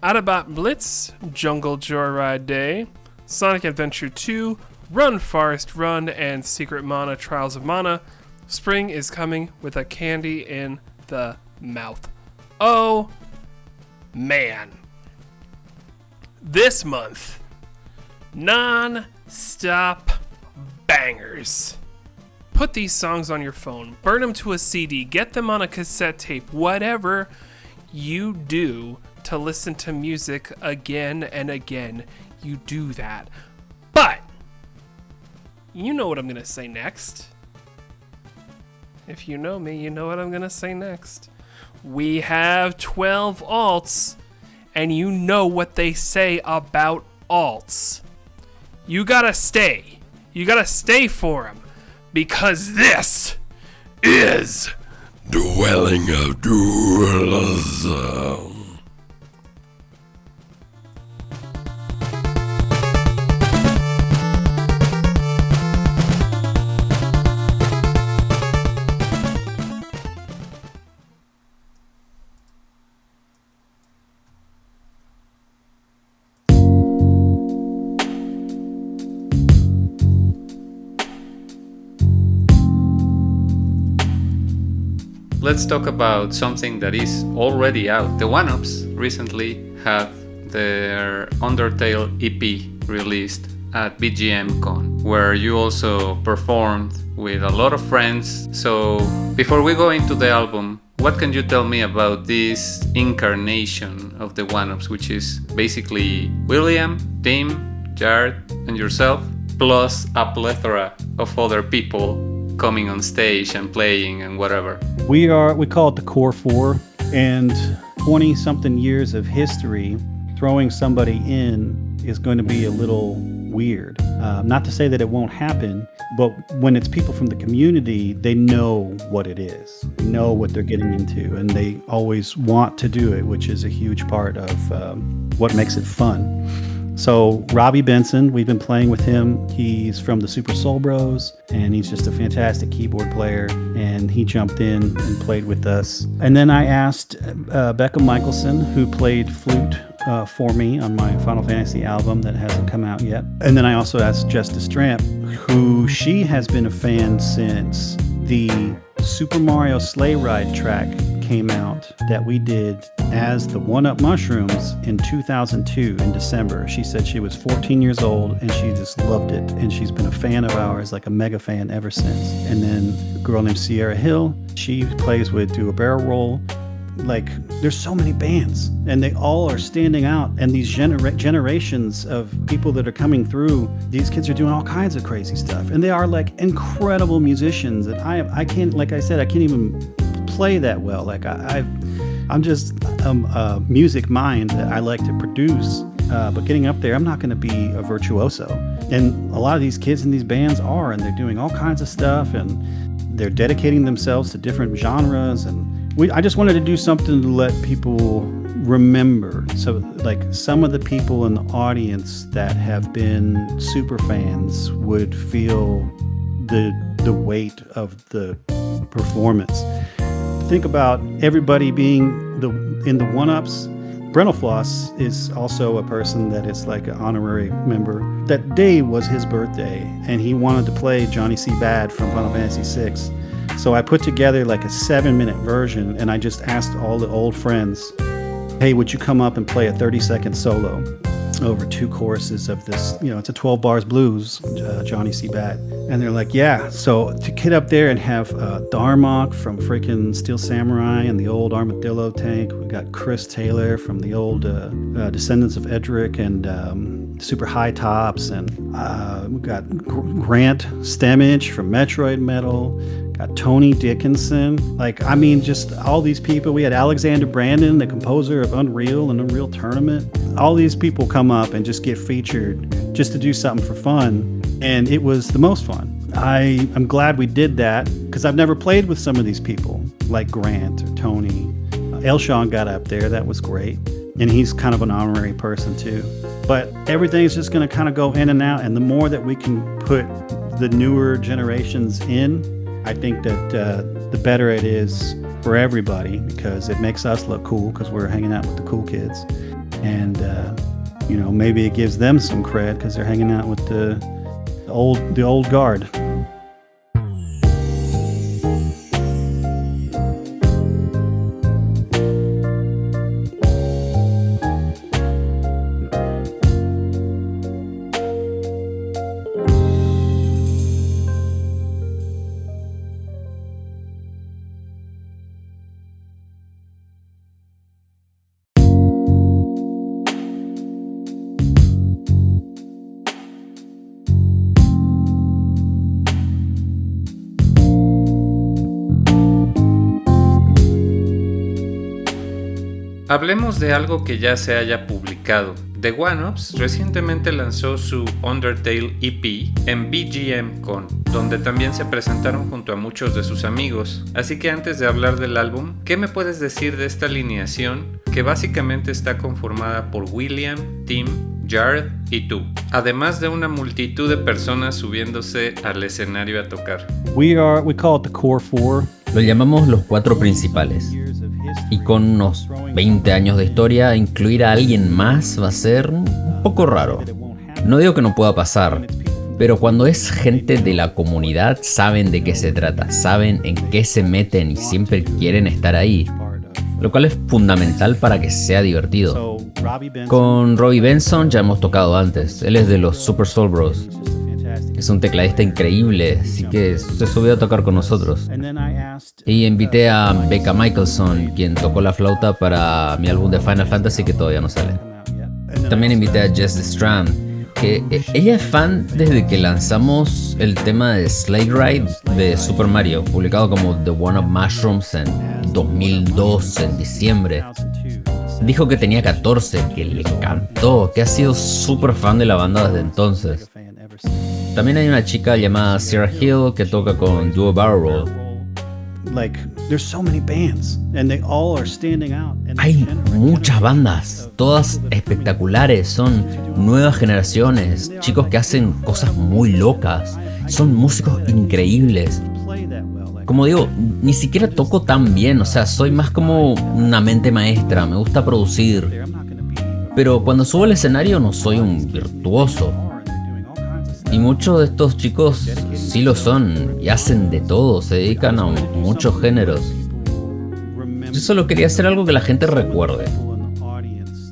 Autobot Blitz, Jungle Joyride Day, Sonic Adventure 2, Run Forest Run, and Secret Mana Trials of Mana. Spring is coming with a candy in the mouth. Oh, man. This month, non-stop bangers. Put these songs on your phone, burn them to a CD, get them on a cassette tape, whatever you do to listen to music again and again, you do that. But you know what I'm gonna say next. If you know me, you know what I'm gonna say next. We have 12 alts, and you know what they say about alts. You gotta stay. You gotta stay for them, because this is Dwelling of Duels. Let's talk about something that is already out. The One-Ups recently had their Undertale EP released at BGM Con, where you also performed with a lot of friends. So before we go into the album, what can you tell me about this incarnation of the One-Ups, which is basically William, Tim, Jared, and yourself, plus a plethora of other people coming on stage and playing and whatever? We call it the Core Four, and 20 something years of history, throwing somebody in is going to be a little weird. Not to say that it won't happen, but when it's people from the community, they know what it is, they know what they're getting into, and they always want to do it, which is a huge part of what makes it fun. So Robbie Benson, we've been playing with him. He's from the Super Soul Bros, and he's just a fantastic keyboard player, and he jumped in and played with us. And then I asked Becca Michelson, who played flute for me on my Final Fantasy album that hasn't come out yet. And then I also asked Justice Stramp, who she has been a fan since the Super Mario Sleigh Ride track came out that we did as the One-Up Mushrooms in 2002 in December. She said she was 14 years old and she just loved it, and she's been a fan of ours, like a mega fan ever since. And then a girl named Sierra Hill, she plays with Do a Barrel Roll. Like, there's so many bands, and they all are standing out, and these generations of people that are coming through, these kids are doing all kinds of crazy stuff, and they are like incredible musicians. And I can't, like I said, I can't even play that well. Like I'm just a music mind that I like to produce, but getting up there, I'm not going to be a virtuoso. And a lot of these kids in these bands are, and they're doing all kinds of stuff, and they're dedicating themselves to different genres. And I just wanted to do something to let people remember. So like some of the people in the audience that have been super fans would feel the weight of the performance. Think about everybody being in the One-Ups. Brentalfloss is also a person that is like an honorary member. That day was his birthday, and he wanted to play Johnny C. Bad from Final Fantasy VI. So I put together like a 7-minute version, and I just asked all the old friends, hey, would you come up and play a 30-second solo over 2 choruses of this, it's a 12 bars blues, Johnny C. Bad. And they're like, yeah. So to get up there and have Darmok from freaking Steel Samurai and the old Armadillo tank. We got Chris Taylor from the old Descendants of Edric and Super High Tops. And we got Grant Stemage from Metroid Metal. got Tony Dickinson. Like, I mean, just all these people. We had Alexander Brandon, the composer of Unreal and Unreal Tournament. All these people come up and just get featured just to do something for fun. And it was the most fun. I'm glad we did that because I've never played with some of these people like Grant or Tony. Elshawn got up there. That was great. And he's kind of an honorary person too. But everything's just going to kind of go in and out. And the more that we can put the newer generations in, I think that the better it is for everybody because it makes us look cool because we're hanging out with the cool kids. And, you know, maybe it gives them some cred because they're hanging out with the old guard. Hablemos de algo que ya se haya publicado. The One-Ups recientemente lanzó su Undertale EP en BGM Con, donde también se presentaron junto a muchos de sus amigos. Así que antes de hablar del álbum, ¿qué me puedes decir de esta alineación que básicamente está conformada por William, Tim, Jared y tú, además de una multitud de personas subiéndose al escenario a tocar? We call it the Core Four. Lo llamamos los 4 principales. Y con unos 20 años de historia, incluir a alguien más va a ser un poco raro. No digo que no pueda pasar, pero cuando es gente de la comunidad saben de qué se trata, saben en qué se meten y siempre quieren estar ahí, lo cual es fundamental para que sea divertido. Con Robbie Benson ya hemos tocado antes, él es de los Super Soul Bros. Es un tecladista increíble, así que se subió a tocar con nosotros. Y invité a Becca Michelson, quien tocó la flauta para mi álbum de Final Fantasy que todavía no sale. También invité a Jess the Strand, que ella es fan desde que lanzamos el tema de Sleigh Ride de Super Mario, publicado como The One of Mushrooms en 2002, en diciembre. Dijo que tenía 14, que le encantó, que ha sido súper fan de la banda desde entonces. También hay una chica llamada Sierra Hill que toca con Duo Barrel Roll. Hay muchas bandas, todas espectaculares, son nuevas generaciones, chicos que hacen cosas muy locas, son músicos increíbles. Como digo, ni siquiera toco tan bien, o sea, soy más como una mente maestra, me gusta producir. Pero cuando subo al escenario no soy un virtuoso. Y muchos de estos chicos sí lo son y hacen de todo, se dedican a muchos géneros. Yo solo quería hacer algo que la gente recuerde,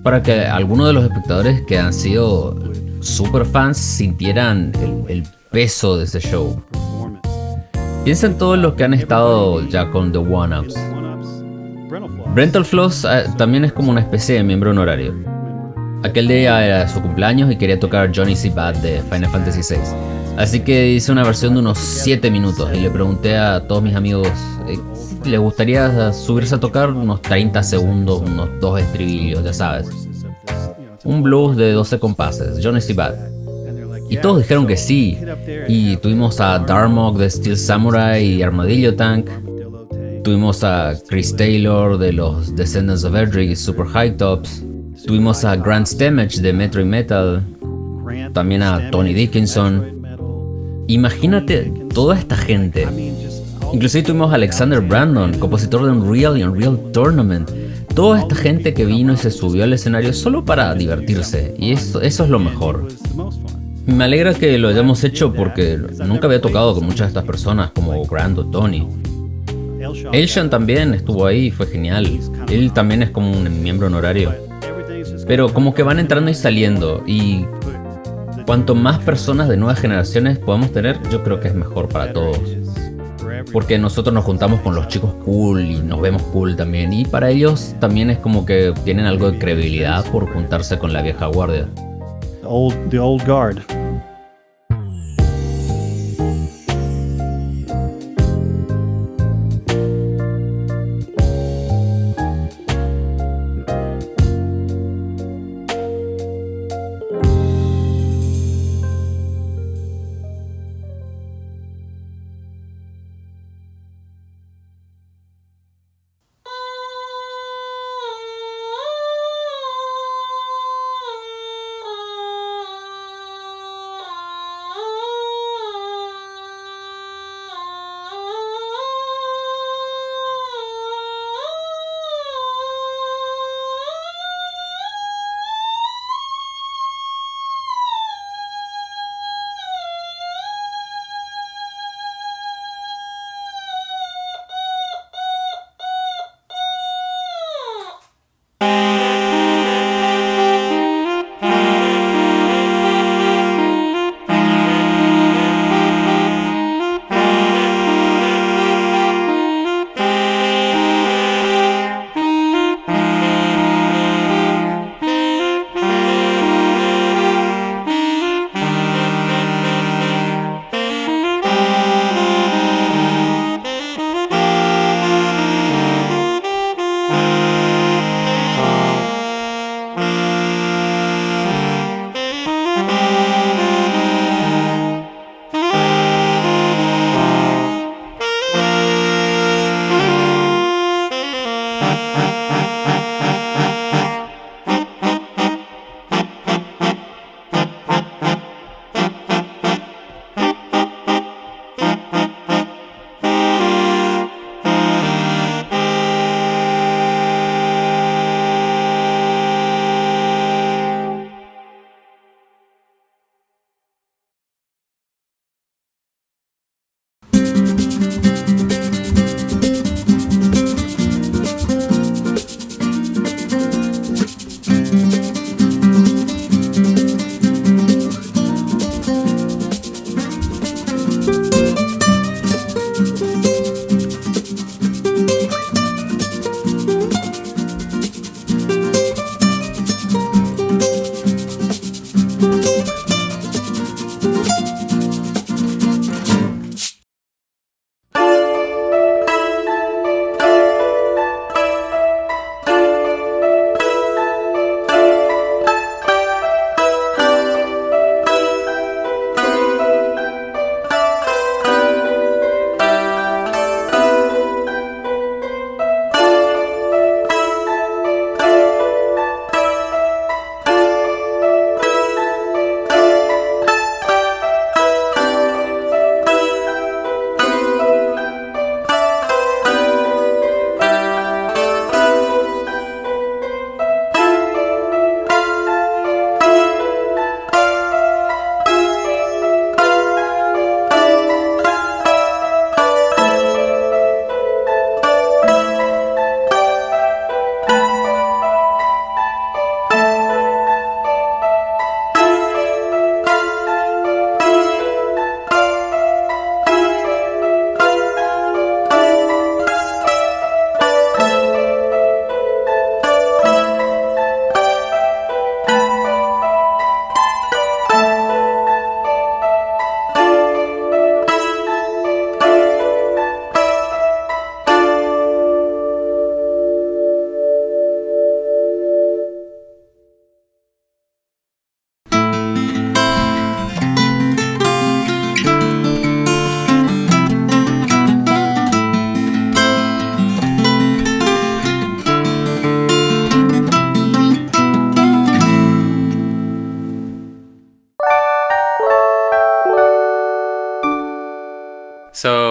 para que algunos de los espectadores que han sido super fans sintieran el peso de ese show. Piensa en todos los que han estado ya con The One-Ups. Brental Floss también es como una especie de miembro honorario. Aquel día era su cumpleaños y quería tocar Johnny C. Bad de Final Fantasy VI. Así que hice una versión de unos 7 minutos y le pregunté a todos mis amigos si les gustaría subirse a tocar unos 30 segundos, unos 2 estribillos, ya sabes. Un blues de 12 compases, Johnny C. Bad. Y todos dijeron que sí. Y tuvimos a Darmok de Steel Samurai y Armadillo Tank. Tuvimos a Chris Taylor de los Descendants of Edric y Super High Tops. Tuvimos a Grant Stemage de Metroid Metal, también a Tony Dickinson. Imagínate toda esta gente. Inclusive tuvimos a Alexander Brandon, compositor de Unreal y Unreal Tournament. Toda esta gente que vino y se subió al escenario solo para divertirse. Y eso es lo mejor. Me alegra que lo hayamos hecho porque nunca había tocado con muchas de estas personas como Grant o Tony. Elshawn también estuvo ahí y fue genial. Él también es como un miembro honorario. Pero como que van entrando y saliendo, y cuanto más personas de nuevas generaciones podamos tener, yo creo que es mejor para todos. Porque nosotros nos juntamos con los chicos cool y nos vemos cool también, y para ellos también es como que tienen algo de credibilidad por juntarse con la vieja guardia. The old guard.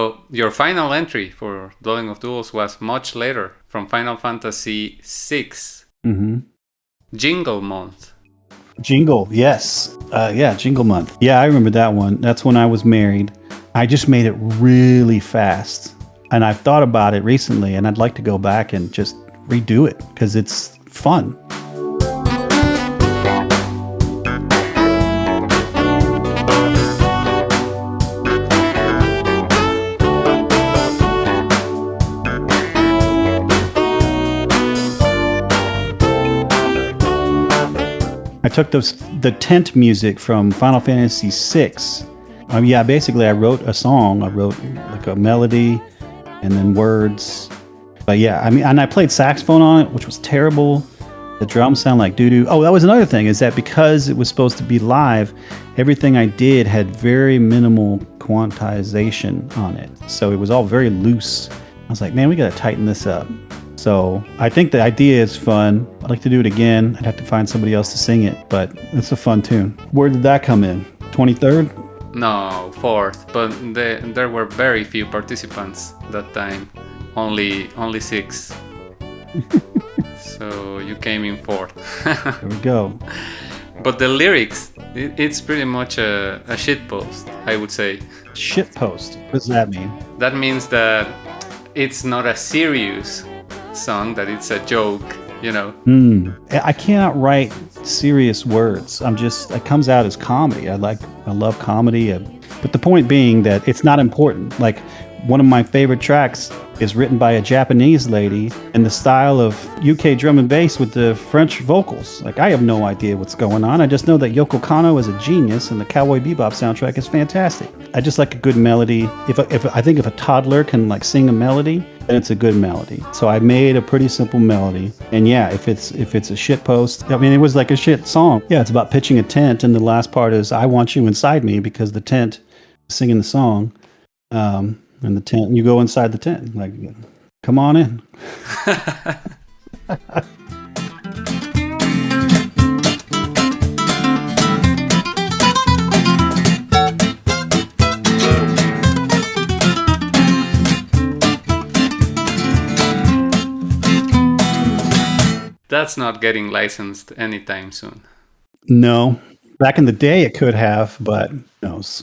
So your final entry for Dwelling of Duels was much later, from Final Fantasy VI. Mm-hmm. Jingle Month. Jingle, yes. Jingle Month. Yeah, I remember that one. That's when I was married. I just made it really fast. And I've thought about it recently, and I'd like to go back and just redo it because it's fun. I took the tent music from Final Fantasy VI. Basically I wrote a song. I wrote like a melody and then words. But yeah, and I played saxophone on it, which was terrible. The drums sound like doo-doo. Oh, that was another thing, is that because it was supposed to be live, everything I did had very minimal quantization on it. So it was all very loose. I was like, man, we got to tighten this up. So I think the idea is fun. I'd like to do it again. I'd have to find somebody else to sing it, but it's a fun tune. Where did that come in? 23rd? No, 4th, but there were very few participants that time. Only 6. So you came in 4th. There we go. But the lyrics, it's pretty much a shitpost, I would say. Shitpost? What does that mean? That means that it's not a serious song, that it's a joke, you know. I cannot write serious words. It comes out as comedy. I love comedy. But the point being that it's not important. Like, one of my favorite tracks is written by a Japanese lady in the style of UK drum and bass with the French vocals. Like, I have no idea what's going on. I just know that Yoko Kanno is a genius and the Cowboy Bebop soundtrack is fantastic. I just like a good melody. If a toddler can like sing a melody, then it's a good melody. So I made a pretty simple melody. And yeah, if it's a shit post, I mean, it was like a shit song. Yeah, it's about pitching a tent, and the last part is I want you inside me, because the tent is singing the song. And the tent, you go inside the tent, like, come on in. That's not getting licensed anytime soon. No. Back in the day it could have, but who knows.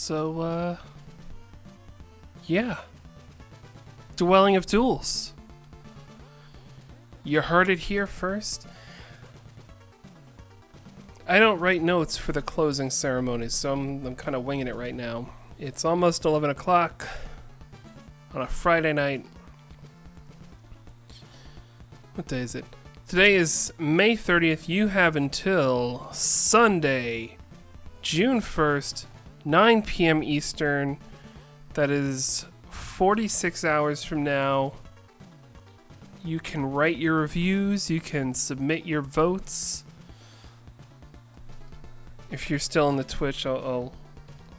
So, yeah. Dwelling of Duels. You heard it here first. I don't write notes for the closing ceremonies, so I'm kind of winging it right now. It's almost 11 o'clock on a Friday night. What day is it? Today is May 30th. You have until Sunday, June 1st, 9 p.m. Eastern. That is 46 hours from now. You can write your reviews. You can submit your votes. If you're still on the Twitch, I'll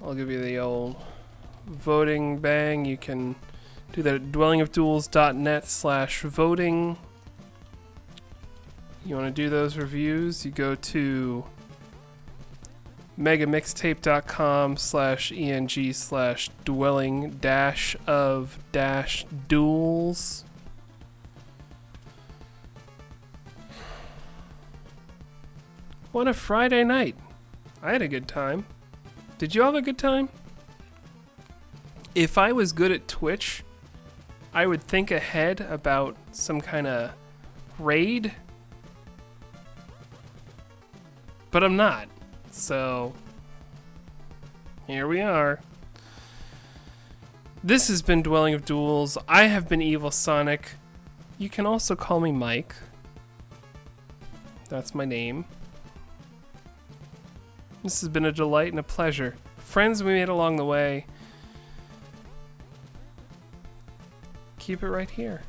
give you the old voting bang. You can do that at dwellingofduels.net/voting. You want to do those reviews, you go to megamixtape.com/eng/dwelling-of-duels. What a Friday night. I had a good time. Did you have a good time? If I was good at Twitch, I would think ahead about some kind of raid. But I'm not. So, here we are. This has been Dwelling of Duels. I have been Evil Sonic. You can also call me Mike. That's my name. This has been a delight and a pleasure. Friends we made along the way. Keep it right here.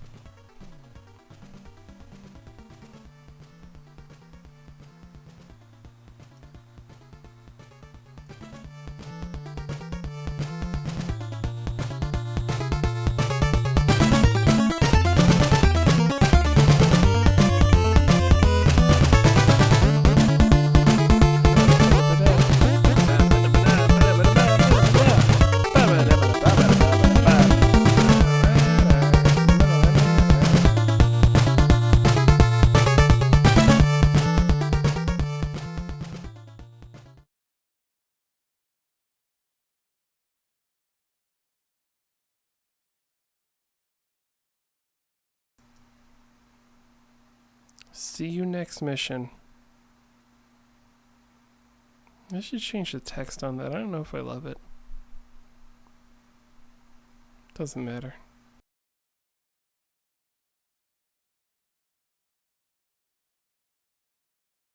See you next mission. I should change the text on that. I don't know if I love it. Doesn't matter.